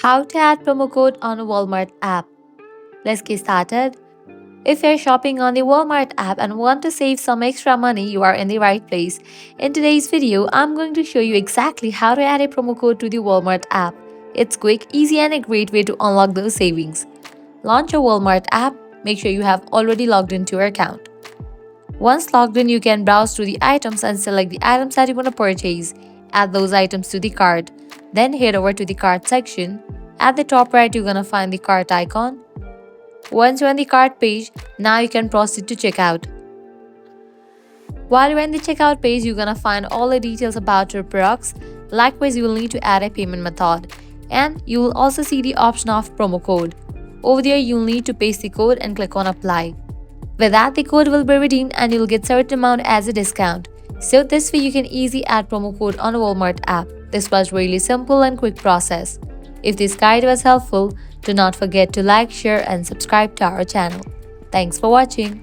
How to add promo code on a Walmart app. Let's get started. If you're shopping on the Walmart app and want to save some extra money, you are in the right place. In today's video, I'm going to show you exactly how to add a promo code to the Walmart app. It's quick, easy, and a great way to unlock those savings. Launch your Walmart app. Make sure you have already logged into your account. Once logged in, you can browse through the items and select the items that you want to purchase. Add those items to the cart. Then head over to the cart section. At the top right, you're gonna find the cart icon. Once you're on the cart page, now you can proceed to checkout. While you're in the checkout page, you're gonna find all the details about your products. Likewise, you will need to add a payment method. And you will also see the option of promo code. Over there, you'll need to paste the code and click on apply. With that, the code will be redeemed and you'll get certain amount as a discount. So this way you can easily add promo code on a Walmart app. This was really simple and quick process. If this guide was helpful, do not forget to like, share and subscribe to our channel. Thanks for watching.